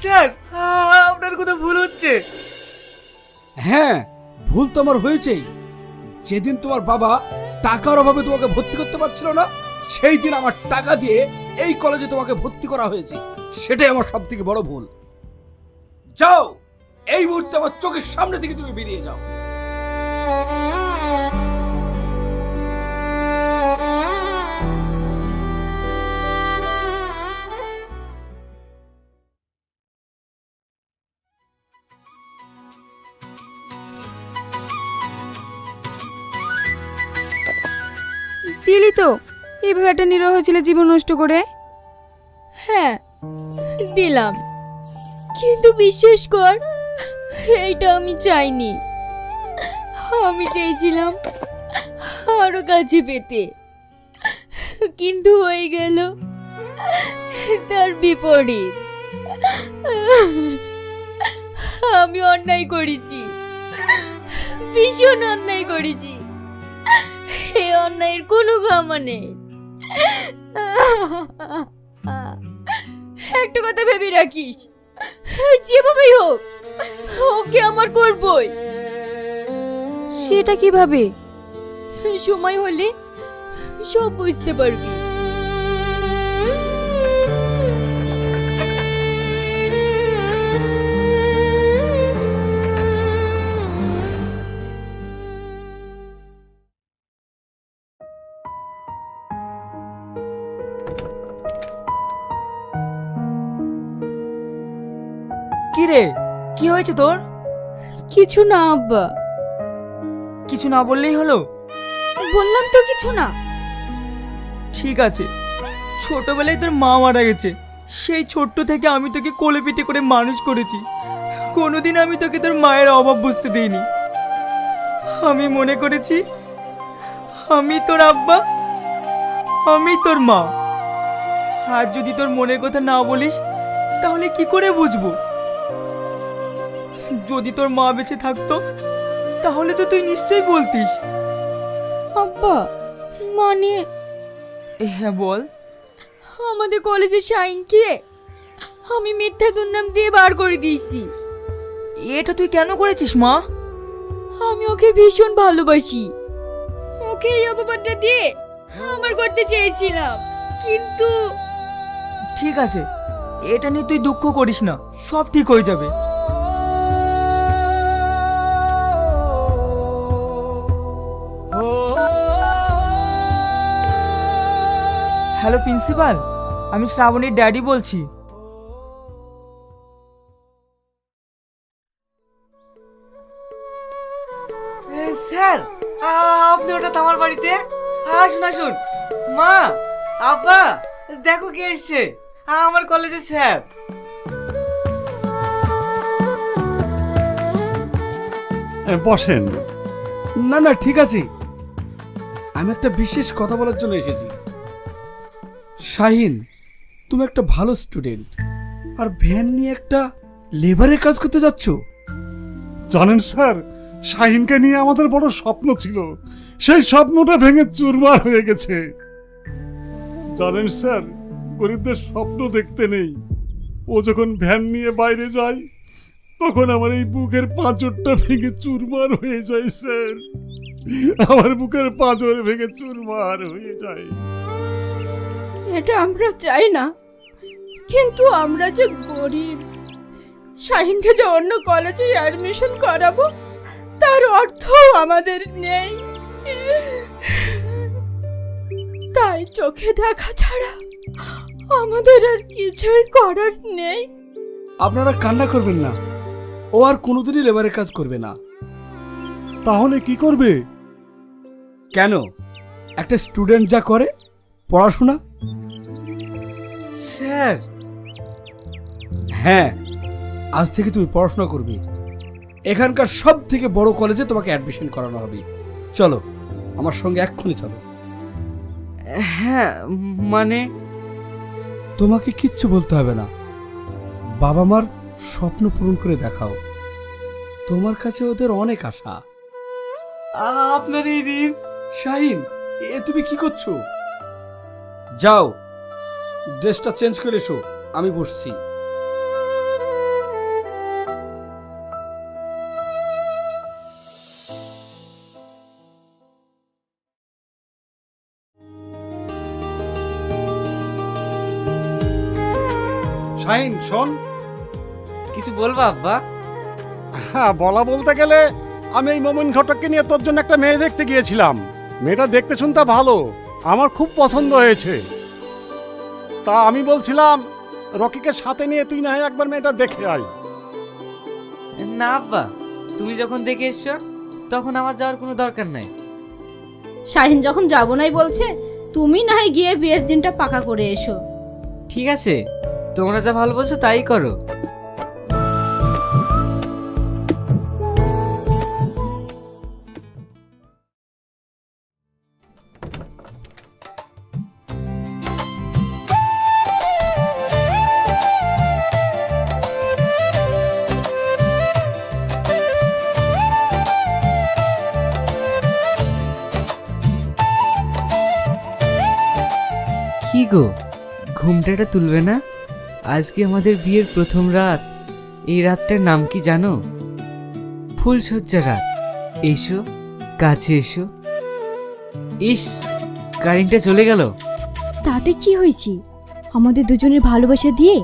Sir, আপনার কোথাও ভুল হচ্ছে। হ্যাঁ, ভুল তো আমার হয়েছেই। যেদিন তোমার বাবা টাকার অভাবে তোমাকে ভর্তি করতে পারছিল না, সেই দিন আমার টাকা দিয়ে এই কলেজে তোমাকে ভর্তি করা হয়েছে। সেটাই আমার সব থেকে বড় ভুল। যাও, এই মুহূর্তে আমার চোখের সামনে থেকে তুমি বেরিয়ে যাও। দিলি তো এইভাবে একটা নিরহ ছেলে জীবন নষ্ট করে। হ্যাঁ দিলাম, কিন্তু বিশ্বাস কর এইটা আমি চাইনি। আমি চেয়েছিলাম আরো কাছে পেতে, কিন্তু হয়ে গেল তার বিপরীত। আমি অন্যায় করেছি, ভীষণ অন্যায় করেছি। এই অন্যায়ের কোনো ক্ষমা নেই। একটা কথা ভেবে রাখিস, যেভাবেই হোক ওকে আমার করবই। সেটা কিভাবে? সময় হলে সব বুঝতে পারবি। কি রে, কি হয়েছে তোর? কিছু না আব্বা। কিছু না বললেই হলো? বললাম তো কিছু না। ঠিক আছে, ছোটবেলায় তোর মা মারা গেছে। সেই ছোট্ট থেকে আমি তোকে কোলে পিঠে করে মানুষ করেছি। কোনোদিন আমি তোকে তোর মায়ের অভাব বুঝতে দিইনি। আমি মনে করেছি আমি তোর আব্বা, আমি তোর মা। আর যদি তোর মনের কথা না বলিস তাহলে কি করে বুঝবো? যদি তোর মা বেঁচে থাকতো তাহলে তো তুই নিশ্চয়ই বলতিস। আব্বা মানে হ্যাঁ বল। আমাদের কলেজের শাইনকে আমি মিথ্যা দুর্নাম দিয়ে বার করে দিয়েছি। এটা তুই কেন করেছিস মা? আমি ওকে ভীষণ ভালোবাসি। ওকে এই অপবাদটা দিয়ে আমার করতে চেয়েছিলাম, কিন্তু ঠিক আছে, এটা নিয়ে তুই দুঃখ করিস না, সব ঠিক হয়ে যাবে। হ্যালো প্রিন্সিপাল, আমি শ্রাবণীর ড্যাডি বলছি। স্যার, আপনি ওটা আমার বাড়িতে আসুন আসুন। মা, আব্বা, দেখো কে এসছে, আমার কলেজের স্যার। বসেন। না না, ঠিক আছে। আমি একটা বিশেষ কথা বলার জন্য এসেছি। শাহিন, তুমি একটা ভালো স্টুডেন্ট, আর ভ্যান নিয়ে একটা লেবারের কাজ করতে যাচ্ছ। জানেন স্যার, শাহিনকে নিয়ে আমাদের বড় স্বপ্ন ছিল, সেই স্বপ্নটা ভেঙে চুরমার হয়ে গেছে। জানেন স্যার, গরিবদের স্বপ্ন দেখতে নেই। ও যখন ভ্যান নিয়ে বাইরে যায় তখন আমার এই বুকের পাঁজরটা ভেঙে চুরমার হয়ে যায় স্যার। আমার বুকের পাঁজর ভেঙে চুরমার হয়ে যায়। এটা আমরা চাই না, কিন্তু আমরা যে গরিব, শাহিনকে যে অন্য কলেজে অ্যাডমিশন করাবো তার অর্থ আমাদের নেই। তাই চোখে দেখা ছাড়া আমাদের আর কিছুই করার নেই। আপনারা কান্না করবেন না, ও আর কোনোদিনই লেবারের কাজ করবে না। তাহলে কি করবে? কেন? একটা স্টুডেন্ট যা করে, পড়াশোনা। স্যার, হ্যাঁ, আজ থেকে তুমি পড়াশোনা করবে। এখানকার সব থেকে বড় কলেজে তোমাকে অ্যাডমিশন করানো হবে। চলো আমার সঙ্গে এক্ষুনি চলো। হ্যাঁ মানে তোমাকে কিচ্ছু বলতে হবে না, বাবা মার স্বপ্ন পূরণ করে দেখাও। তোমার কাছে ওদের অনেক আশা। আপনার এই ঋণ। শাহিন, এ তুমি কি করছো? যাও, ড্রেসটা চেঞ্জ করে এসো, আমি বসছি। শাহিন শোন। কিছু বলবা আব্বা? হ্যাঁ, বলা বলতে গেলে আমি এই মোমিন ঘটককে নিয়ে তোর জন্য একটা মেয়ে দেখতে গিয়েছিলাম। মেয়েটা দেখতে শুনতে ভালো, আমার খুব পছন্দ হয়েছে। তা আমি বলছিলাম রকিকে সাথে নিয়ে তুই না হয় একবার মেয়েটা দেখে আয়। না আব্বা, তুমি যখন দেখে এসছো তখন আমার যাওয়ার কোনো দরকার নাই। শাহিন যখন যাবো নাই বলছে, তুমি না হয় গিয়ে বিয়ের দিনটা পাকা করে এসো। ঠিক আছে, তোমরা যা ভালো বলছো তাই করো। কি গো, ঘুমটাটা তুলবে না? আজকে আমাদের বিয়ের প্রথম রাত। এই রাতটার নাম কি জানো? ফুলসজ্জা রাত। এসো, কাছে এসো। ইস, কারেন্টটা চলে গেল। তাতে কি হয়েছে? আমাদের দুজনের ভালোবাসা দিয়ে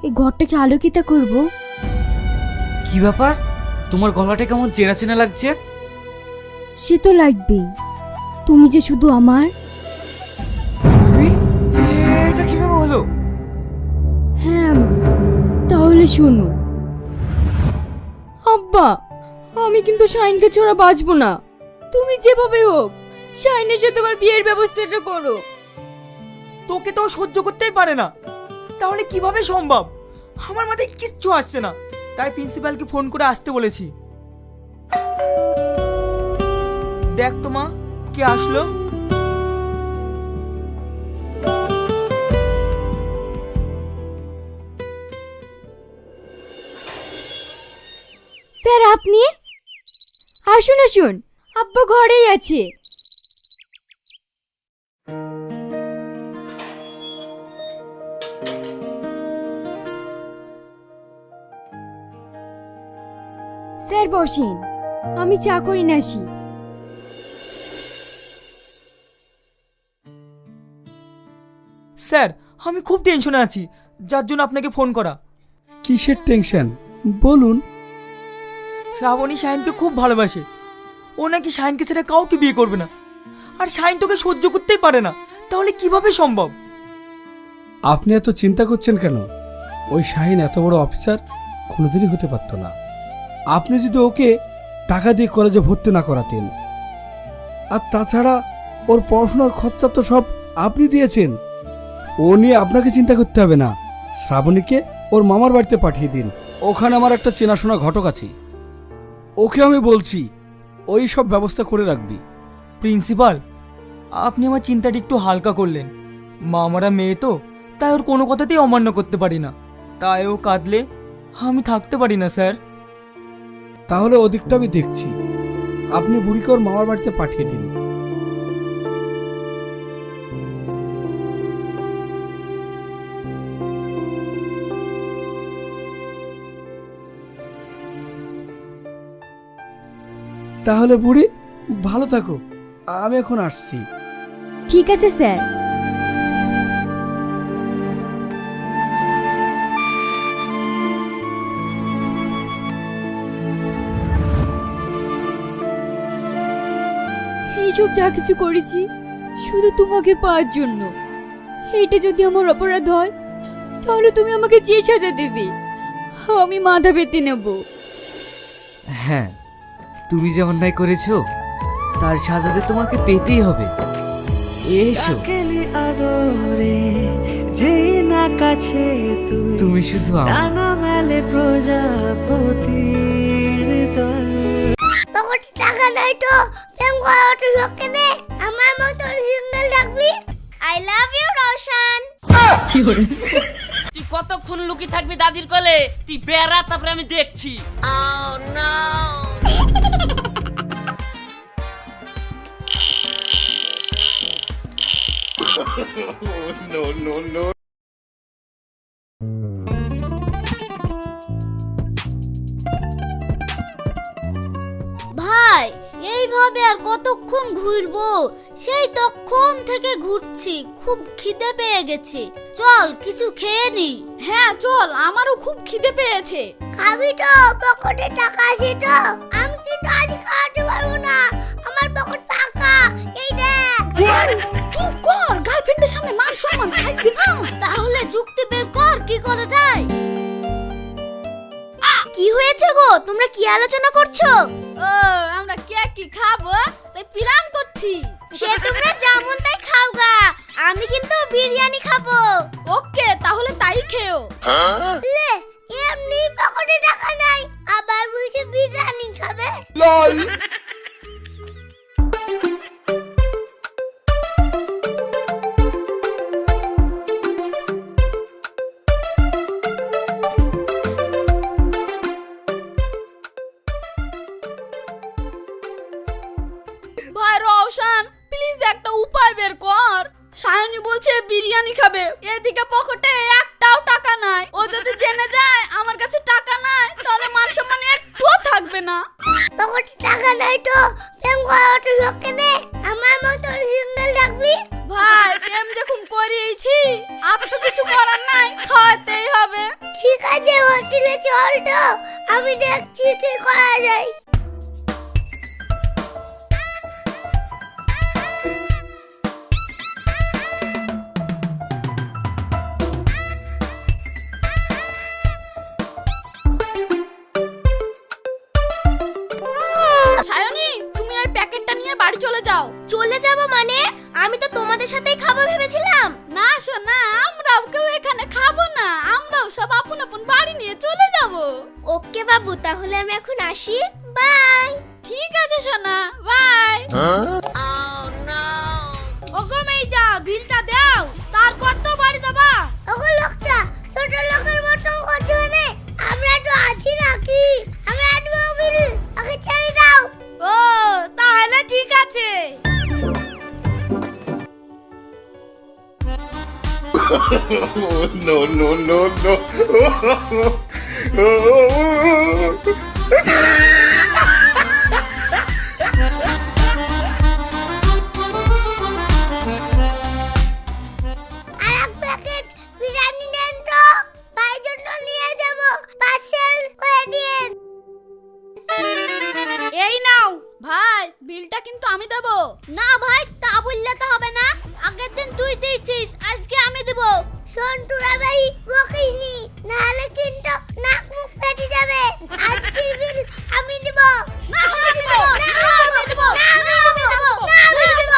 এই ঘরটাকে আলোকিত করব। কি ব্যাপার, তোমার গলাটা কেমন চেনা চেনা লাগছে? সে তো লাগবেই, তুমি যে শুধু আমার। এটা কিভাবে হলো? হ্যাঁ, তাহলে শোনো। আব্বা, আমি কিন্তু শাহিনকে ছাড়া বাঁচবো না। তুমি যেভাবে হোক শাহিনের সাথে তোমার বিয়ের ব্যবস্থাটা করো। তোকে তো ও সহ্য করতেই পারে না, তাহলে কিভাবে সম্ভব? আমার মাথায় কিচ্ছু আসছে না, তাই প্রিন্সিপালকে ফোন করে আসতে বলেছি। দেখ তো মা, কে আসলো। স্যার, আপনি আসুন আসুন, আব্বা ঘরেই আছে। স্যার বসেন, আমি চা করে নিয়ে আসি। স্যার, আমি খুব টেনশনে আছি, যার জন্য আপনাকে ফোন করা। কিসের টেনশন বলুন? শ্রাবণী শাহিনকে খুব ভালোবাসে। ও নাকি শাহিনকে ছেড়ে কাউকে বিয়ে করবে না, আর শাহিন তোকে সহ্য করতেই পারে না। তাহলে কিভাবে সম্ভব? আপনি এত চিন্তা করছেন কেন? ওই শাহিন এত বড় অফিসার কোনোদিনই হতে পারতো না। আপনি যদি ওকে টাকা দিয়ে কলেজে ভর্তি না করাতেন। আর তাছাড়া ওর পড়াশোনার খরচা তো সব আপনি দিয়েছেন। ও নিয়ে আপনাকে চিন্তা করতে হবে না। শ্রাবণীকে ওর মামার বাড়িতে পাঠিয়ে দিন। ওখানে আমার একটা চেনাশোনা ঘটক আছে, ওকে আমি বলছি ওই সব ব্যবস্থা করে রাখবি। প্রিন্সিপাল, আপনি আমার চিন্তাটা একটু হালকা করলেন। মামারা মেয়ে তো, তাই ওর কোনো কথাতেই অমান্য করতে পারি না। তাই ও কাঁদলে আমি থাকতে পারি না স্যার। তাহলে ওদিকটা আমি দেখছি। আপনি বুড়িকে ওর মামার বাড়িতে পাঠিয়ে দিন। তাহলে বুড়ি ভালো থাকো, আমি এখন আসছি। ঠিক আছে স্যার। এইসব যা কিছু করেছি শুধু তোমাকে পাওয়ার জন্য। এইটা যদি আমার অপরাধ হয় তাহলে তুমি আমাকে যে সাজা দেবে আমি মাথা পেতে নেব। হ্যাঁ, তুমি যে অন্যায় করেছো তার সাজা যে তোমাকে পেতেই হবে। এসো, তুমি শুধু পকেটে টাকা নাই তো প্রেম করা অত শখ কেনে? আমার মতো সিঙ্গেল রাখবি। I love you Roshan. তুই কতক্ষণ লুকি থাকবি দাদির কোলে? তুই বেড়া, তারপরে আমি দেখছি। Oh no. ভাই, এইভাবে আর কতক্ষণ ঘুরবো? সেই তখন থেকে ঘুরছি, খুব খিদে পেয়ে গেছে। চল কিছু খেয়ে নি। হ্যাঁ চল, আমারও খুব খিদে পেয়েছে। খাবি তো? পকেটে টাকা আছে তো? আমি কিন্তু আজ খাওয়াতে পারবো না, আমার পকেট ফাঁকা। এই দেখ। চুপ কর, গার্লফ্রেন্ডের সামনে মান সম্মান থাকবে না। তাহলে যুক্তি বের কর, কি করা যায়? কি হয়েছে গো, তোমরা কি আলোচনা করছো? ও, আমরা কে কি খাবো তাই প্ল্যান করছি। সে তোমরা যেমন তাই খাও গা, আমি কিন্তু বিরিয়ানি খাবো। ওকে, তাহলে তাই খেও। লে, এমনি পকেটে টাকা নাই, আবার বলছে বিরিয়ানি খাবে। ভাই রওশন, প্লিজ একটা উপায় বের কর। সায়নী বলছে বিরিয়ানি খাবে, এদিকে পকেটে একটাও টাকা নাই। ও যদি জেনে যায় আমার কাছে টাকা নাই, তাহলে মান সম্মান একটুও থাকবে না। পকেটে টাকা নাই তো প্রেম করা অত শখ কেনে? আমার মতো সিঙ্গেল রাখবি? ভাই প্রেম যখন করিয়েছি, আর তো কিছু করার নাই, খাওয়াতেই হবে। ঠিক আছে, হোটেলে চল তো, আমি দেখছি কি করা যায়। সায়নী, তুমি এই প্যাকেটটা নিয়ে বাড়ি চলে যাও। চলে যাব মানে? আমি তো তোমাদের সাথেই খাবো ভেবেছিলাম। না সোনা, আমরাও কেউ এখানে খাবো না, আমরাও সব আপন আপন বাড়ি নিয়ে চলে যাব। ওকে বাবু, তাহলে আমি এখন আসি, বাই। ঠিক আছে সোনা, বাই। ওগো মেয়েটা, বিলটা দাও, তারপর তো বাড়ি যাবা। ওগো লোকটা, ছোট লোকের মতন করছো কেনে? আমরা তো আছি নাকি? আমরা আটবো বিল, ওকে ছেড়ে দাও। ও, তাহলে ঠিক আছে। No, no, no, no. আর এক প্যাকেট বিরিয়ানি দেন তো, ভাই জন্য নিয়ে যাব, পার্সেল করে দিন। এই নাও ভাই, বিলটা কিন্তু আমি দেব। না ভাই, তা বললে তো হবে না, আগের দিন তুই দিয়েছিস, আজকে আমি দেব। সন্টুরা ভাই বকিসনি, নাহলে কিন্তু নাক মুখ ফেটে যাবে। আজকের বিল আমি দেব। না আমি দেব, না আমি দেব, না আমি দেব, না আমি দেব।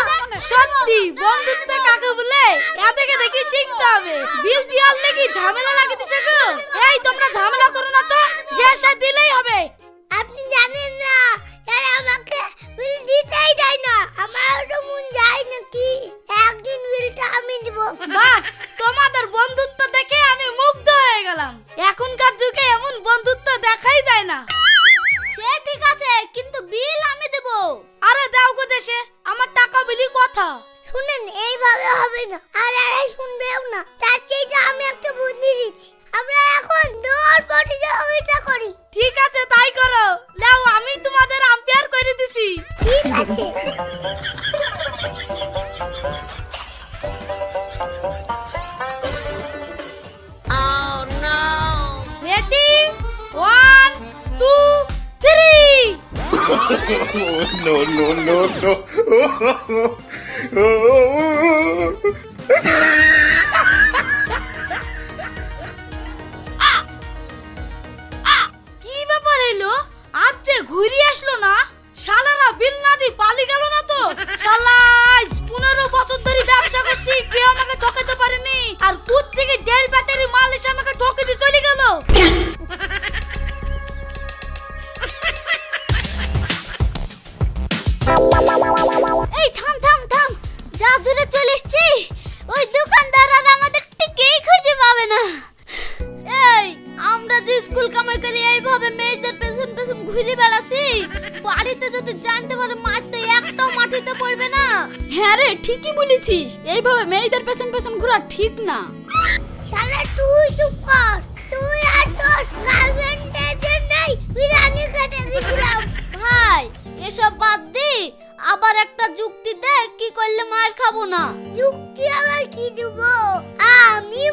সত্যি বন্ধুত্ব কাকে বলে, এদিকে দেখি শিখতে হবে। বিল দেওয়ার লাগি ঝামেলা লাগে দিছে গো। এই তোমরা ঝামেলা করো না তো, যে সে দিলেই হবে। আপনি জানেন না, এরা আমাকে বিল দিতেই দেয় না, আমার তো মন যায় নাকি। একদিন বিলটা আমি দেব। বাহ, তোমাদের বন্ধুত্ব দেখে আমি মুগ্ধ হয়ে গেলাম। এখনকার যুগে এমন বন্ধুত্ব দেখাই যায় না। সে ঠিক আছে, কিন্তু বিল আমি দেব। আরে দাও গো দেশে, আমার টাকা বিলি কথা। শুনেন, এইভাবে হবে না, আর এরা শুনবেও না। তার চেয়ে আমি একটা বুদ্ধি দিচ্ছি, আমরা এখন দৌড় প্রতিযোগিতা করি। ঠিক আছে, তাই করো। লাও, আমি তোমাদের আম্পায়ার করে দিছি। ঠিক আছে। Ready, 1 2 3। No, no, no, no. কি ব্যাপার এলো, আজ যে ঘুরি আসলো না? শালারা বিল না দি পালি গেল না তো? শালা আজ 15 বছর ধরে ব্যবসা করছি, কেউ আমাকে ঠকাতে পারেনি। আর কুত থেকে 1.5 ব্যাটারি মাল এসে আমাকে ঠকে দিয়ে চলে গেল। এই থাম থাম থাম, যা দূরে চলে এসেছি, ওই দোকানদার আর আমাদের টিকেই খুঁজে পাবে না। এই, আমরা যে স্কুল কামাই করে এইভাবে মেয়েদের পেছন পেছন ঘুরে বেড়াচ্ছি, বাড়িতে যদি জানতে পারে মার তো একটাও মাটিতে পড়বে না। হ্যাঁ রে, ঠিকই বলেছিস, এইভাবে মেয়েদের পেছন পেছন ঘোরা ঠিক না। শালা তুই চুপ কর, তুই আর তোর গার্লফ্রেন্ডের জন্যই বিরিয়ানি খেতে গেছিলাম। ভাই, এসব বাদ দি, আবার একটা যুক্তি দে, কি করলে মার খাবো না। যুক্তি আবার কি দেব? আমি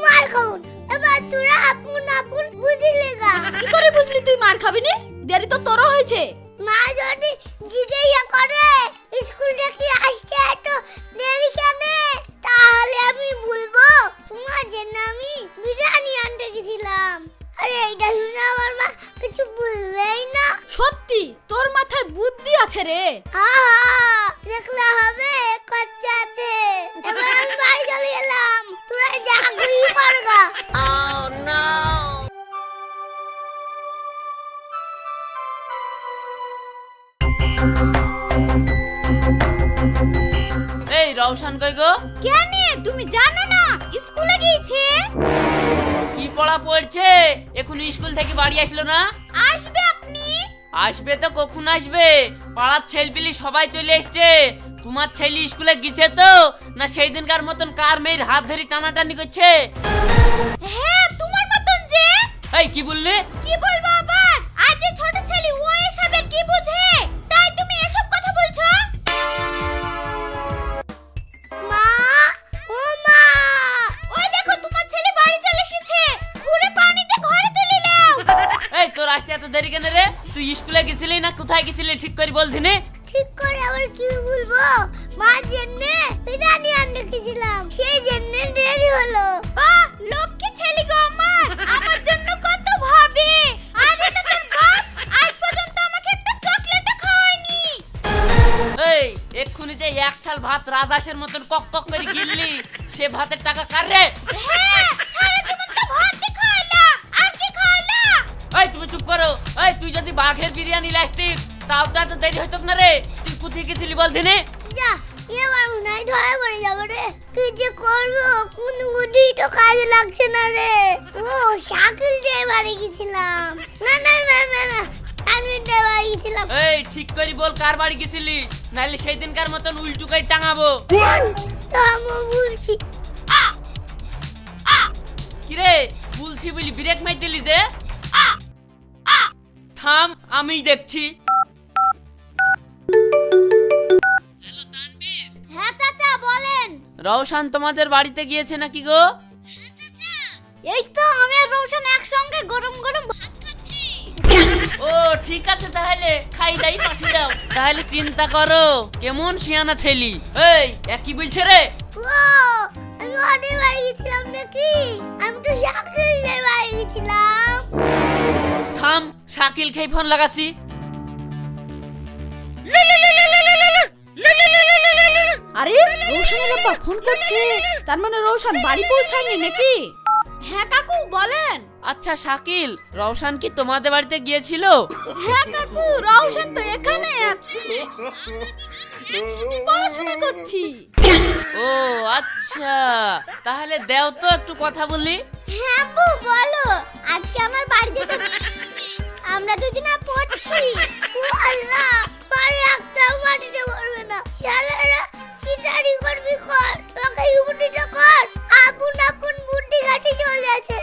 তুই মার খাবি নি? দেরি তো তোরও হয়েছে। মা যদি জিজ্ঞাসা করে স্কুলটা কি আসতে এত দেরি কেন, তাহলে আমি বলবো তোমার জন্য আমি বিরিয়ানি আনতে গেছিলাম। আরে এইটা শুনে আমার মা কিছু বলবেই না। সত্যি তোর মাথায় বুদ্ধি আছে রে। দেখলে হবে খরচা আছে। এবার আমি বাড়ি চলে এলাম, তোরা যা খুশি করগা। এই রওশন কই গো? কেন তুমি জানো না স্কুলে গিয়েছে? কি পড়া পড়ছে? এখন স্কুল থেকে বাড়ি আসলো না? আসবে আপনি? আসবে তো কখন আসবে? পাড়ার ছেলেপিলি সবাই চলে এসছে। তোমার ছেলে স্কুলে গেছে তো না সেই দিনকার মতন কার মেয়ের হাত ধরে টানাটানি করছে? হ্যাঁ তোমার মতন যে। এই কি বললি? কি বলবো আবার? আজ যে ছোট ছেলে ও এসবের কি বুঝে, তাই তুমি এসব কথা বলছো? মা, ও মা, ওই দেখো তোমার ছেলে বাড়ি চলে এসেছে। পুরো পানিতে ঘরে তুলে নাও। এই তোর আসতে এত দেরি কেন রে? তুই স্কুলে গেছিলি না কোথায় গেছিলি ঠিক করে বল দিনে। ঠিক করে আবার কি বলবো? মার জন্য বিরিয়ানি আনতে গেছিলাম, সেই জন্য দেরি হলো। বাহ, লক্ষ্মী ছেলে গো আমার, আমার জন্য কত ভাবে। আরে তো তোর বাপ আজ পর্যন্ত আমাকে একটা চকলেটও খাওয়ায়নি। এই এক্ষুনি যে এক থাল ভাত রাজাসের মতন কক কক করে গিললি, সে ভাতের টাকা কার রে? হ্যাঁ, সারা জীবন তো ভাত দিয়ে খাওয়াইলা, আর কি খাওয়াইলা? এই তুমি চুপ করো। এই তুই যদি বাঘের বিরিয়ানি লাইতিস তাও তো এত দেরি হইতো না রে। তুই কোথায় গেছিলি বল দিনে। যা, এবার নাই ধরে পড়ে যাবো রে। কি যে করবো, কোন বুদ্ধি তো কাজে লাগছে না রে। ও সাইকেল দিয়ে বাড়ি গেছিলাম। না না না না না, আমি দিয়ে বাড়ি গেছিলাম। এই ঠিক করে বল কার বাড়ি গেছিলি, নাইলে সেই দিনকার মতন উল্টুকাই টাঙাবো। তো আমি বলছি। কিরে বলছি বলি ব্রেক মাই দিলি যে? থাম, আমি দেখছি। হ্যালো তানবীর। হ্যাঁ চাচা বলেন। রওশন তোমাদের বাড়িতে গিয়েছে নাকি গো? হ্যাঁ চাচা, এই তো আমি আর রওশন একসঙ্গে গরম গরম ভাত খাচ্ছি। ও ঠিক আছে, তাহলে খাই দাই পাঠিয়ে দাও। তাহলে চিন্তা করো কেমন শিয়ানা ছেলি। এই কি বলছে রে? ও আমি ওদের বাড়ি গেছিলাম নাকি? আমি তো সাইকেল দিয়ে বাড়ি গেছিলাম। থাম, শাকিল খেয়ে ফোন লাগাছি। আরে রৌশনের বাবা ফোন করছে, তার মানে রৌশন বাড়ি পৌঁছায়নি নাকি? হ্যাঁ কাকু বলেন। আচ্ছা শাকিল, রওশন কি তোমাদের বাড়িতে গিয়েছিল? হ্যাঁ কাকু, রৌশন তো এখানে আছে, আমরা দুজন একসাথে পড়াশোনা করছি। ও আচ্ছা, তাহলে দেও তো একটু কথা বলি। হ্যাঁ বউ বলো, আজকে আমার বাড়ি যেতে দেরি হবে। আমরা দুজনে পড়ছি। ও আল্লাহ, পারে একটা মাটিতে পড়বে না। শালারা চিটারি করবি কর, তোকে ইউনিটা কর। আপন আপন বুদ্ধি ঘাটি চলে যাচ্ছে।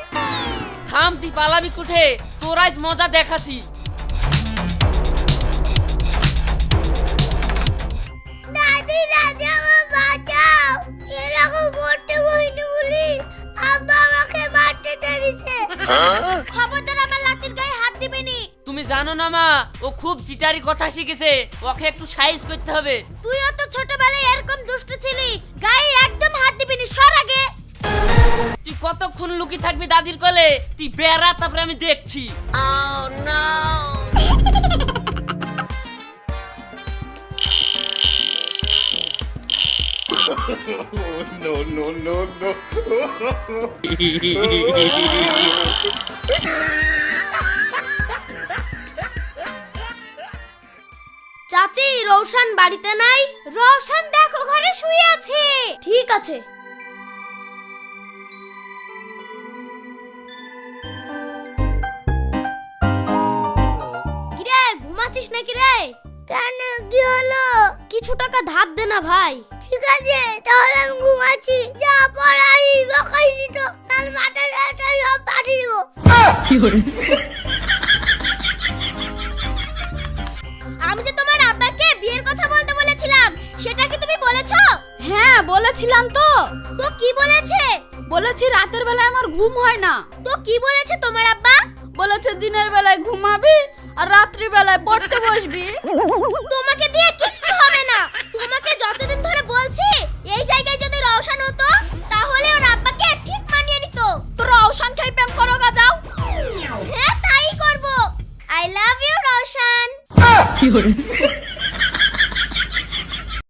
থাম, তুই পালাবি কোঠে? তোর আজ মজা দেখাচ্ছি। দাদি দাদি আমাকে বাঁচাও, এরকম পড়তে বইনি বলি আব্বা আমাকে মারতে ধরেছে। খবরদার আমার লাঠির গায়ে হাত দিবি নি। তুমি জানো না মা, ও খুব চিটারি কথা শিখেছে, ওকে একটু সাইজ করতে হবে। তুইও তো ছোটবেলায় এরকম দুষ্ট ছিলি, গায়ে একদম হাত দিবি নি, সর আগে। তুই কতক্ষণ লুকিয়ে থাকবি দাদির কোলে? তুই বেড়া, তারপরে আমি দেখছি। no, no, no, no. চাচি, রৌশন বাড়িতে নাই? রৌশন দেখো ঘরে শুয়ে আছে। ঠিক আছে। কিরে ঘুমাচ্ছিস নাকি রে? কেন, কি হলো? কিছু টাকা ধার দে না ভাই। ঠিক আছে, তাহলে আমি ঘুমাচ্ছি। যা পড়াই বকাইনি তো, তার মাথায় একটা সব পাঠিয়ে দেবো। আমি যে তোমার আব্বাকে বিয়ের কথা বলতে বলেছিলাম, সেটা কি তুমি বলেছো? হ্যাঁ বলেছিলাম তো। তো কি বলেছে? বলেছি রাতের বেলায় আমার ঘুম হয় না। তো কি বলেছে তোমার আব্বা? বলেছে দিনের বেলায় ঘুমাবি আর রাত্রি বেলায় পড়তে বসবি। তোমাকে দিয়ে কিচ্ছু হবে না। তোমাকে যতদিন ধরে বলছি এই জায়গায় যদি রওশন হতো তাহলে ওর আব্বাকে ঠিক মানিয়ে নিত। তো রওশন খেয়ে প্রেম করো গা, যাও। হ্যাঁ তাই করব। I love you Rowshan.